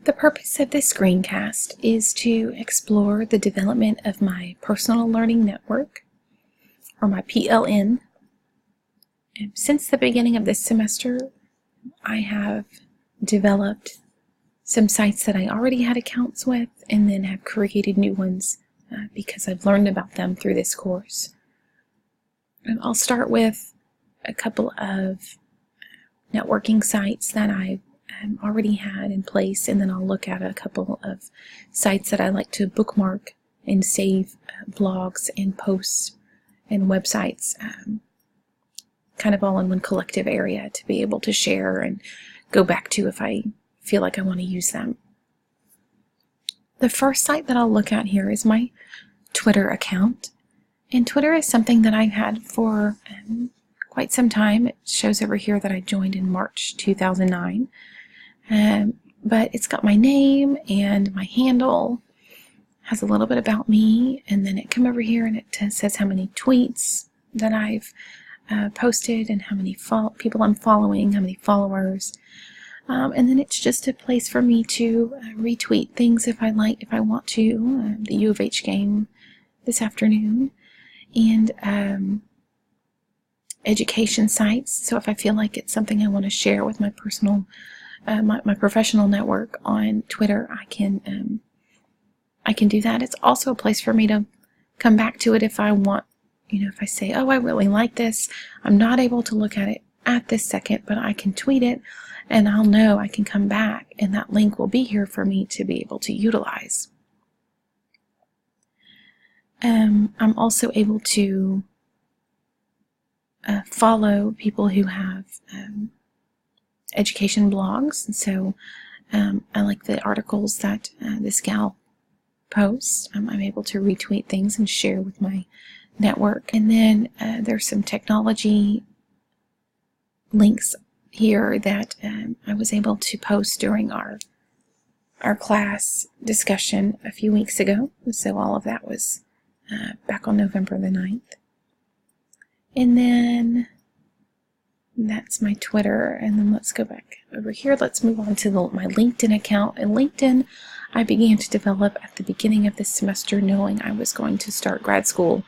The purpose of this screencast is to explore the development of my personal learning network, or my PLN. Since the beginning of this semester, I have developed some sites that I already had accounts with and then have created new ones because I've learned about them through this course. I'll start with a couple of networking sites that I already had in place, and then I'll look at a couple of sites that I like to bookmark and save blogs and posts and websites kind of all in one collective area to be able to share and go back to if I feel like I want to use them. The first site that I'll look at here is my Twitter account, and Twitter is something that I've had for quite some time. It shows over here that I joined in March 2009, but it's got my name and my handle, has a little bit about me, and then it come over here and it says how many tweets that I've posted and how many people I'm following, how many followers, and then it's just a place for me to retweet things if I want to. The U of H game this afternoon, and education sites. So if I feel like it's something I want to share with my personal, my professional network on Twitter, I can do that. It's also a place for me to come back to it if I want. If I say, oh, I really like this, I'm not able to look at it at this second, but I can tweet it, and I'll know I can come back, and that link will be here for me to be able to utilize. I'm also able to follow people who have education blogs, and so I like the articles that this gal posts. I'm able to retweet things and share with my network. And then there's some technology links here that I was able to post during our class discussion a few weeks ago. So all of that was back on November the 9th. And then that's my Twitter. And then let's go back over here. Let's move on to my LinkedIn account. And LinkedIn, I began to develop at the beginning of this semester, knowing I was going to start grad school.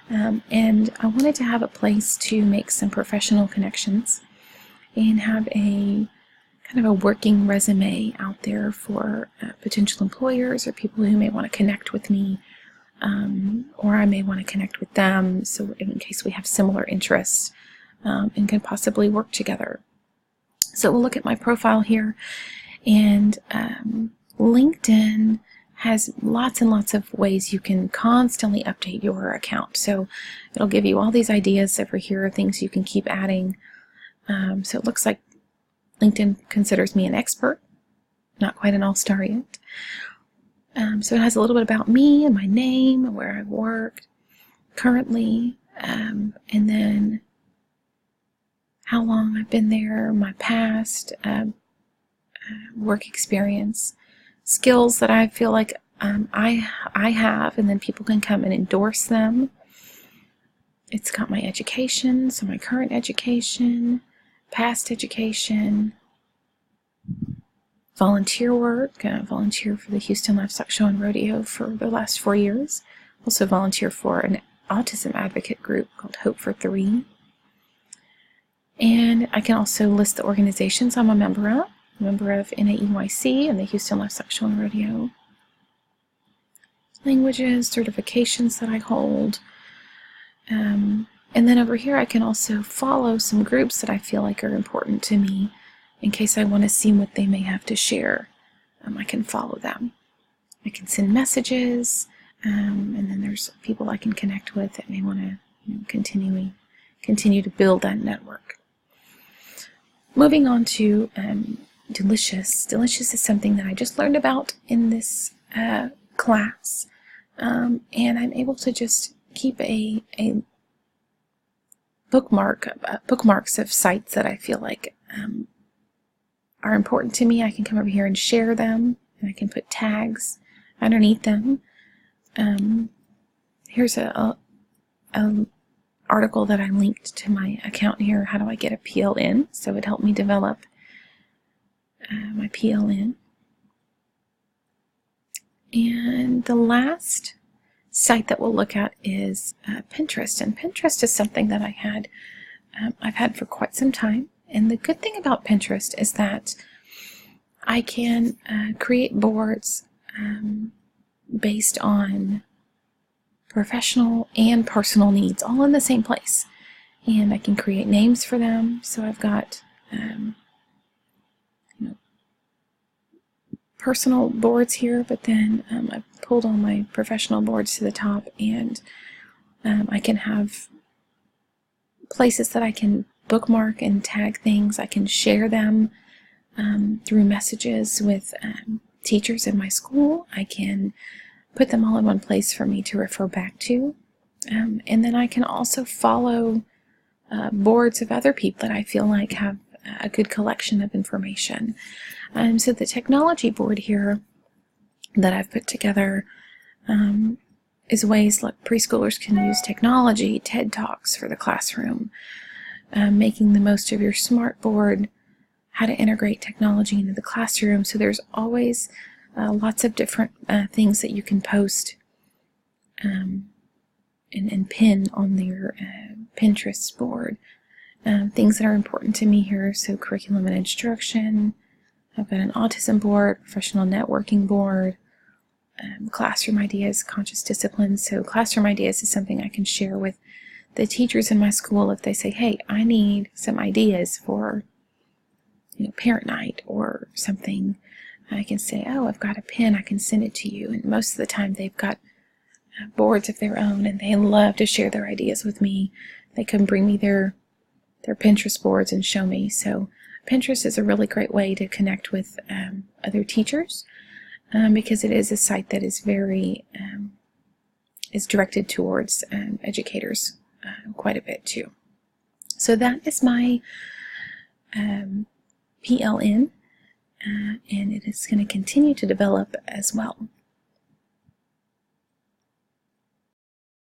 And I wanted to have a place to make some professional connections and have a kind of a working resume out there for potential employers or people who may want to connect with me, or I may want to connect with them, so in case we have similar interests and can possibly work together. So we'll look at my profile here, and LinkedIn has lots and lots of ways you can constantly update your account. So it'll give you all these ideas over here, things you can keep adding. So it looks like LinkedIn considers me an expert, not quite an all-star yet. So it has a little bit about me and my name and where I've worked currently, and then how long I've been there, my past work experience, skills that I feel like I have, and then people can come and endorse them. It's got my education, so my current education, past education, volunteer work. Volunteer for the Houston Livestock Show and Rodeo for the last 4 years. Also volunteer for an autism advocate group called Hope for 3. And I can also list the organizations I'm a member of. Member of NAEYC and the Houston Livestock Show and Rodeo. Languages, certifications that I hold. And then over here I can also follow some groups that I feel like are important to me in case I want to see what they may have to share. I can follow them. I can send messages, and then there's people I can connect with that may want to continue to build that network. Moving on to Delicious. Delicious is something that I just learned about in this class, and I'm able to just keep a bookmarks of sites that I feel like are important to me. I can come over here and share them, and I can put tags underneath them. Here's a article that I linked to my account here. How do I get a PLN? So it helped me develop my PLN. And the last site that we'll look at is Pinterest. And Pinterest is something that I've had for quite some time. And the good thing about Pinterest is that I can create boards based on professional and personal needs, all in the same place. And I can create names for them. So I've got personal boards here, but then I've pulled all my professional boards to the top, and I can have places that I can bookmark and tag things. I can share them through messages with teachers in my school. I can put them all in one place for me to refer back to. And then I can also follow boards of other people that I feel like have a good collection of information. So the technology board here that I've put together is ways like preschoolers can use technology, TED Talks for the classroom, making the most of your smart board, how to integrate technology into the classroom. So there's always lots of different things that you can post and pin on your Pinterest board. Things that are important to me here, so curriculum and instruction. I've got an autism board, professional networking board, classroom ideas, conscious discipline. So classroom ideas is something I can share with the teachers in my school if they say, hey, I need some ideas for parent night or something. I can say, oh, I've got a pen, I can send it to you. And most of the time they've got boards of their own, and they love to share their ideas with me. They can bring me their Pinterest boards and show me. So Pinterest is a really great way to connect with other teachers because it is a site that is very is directed towards educators quite a bit too. So that is my PLN, and it is going to continue to develop as well.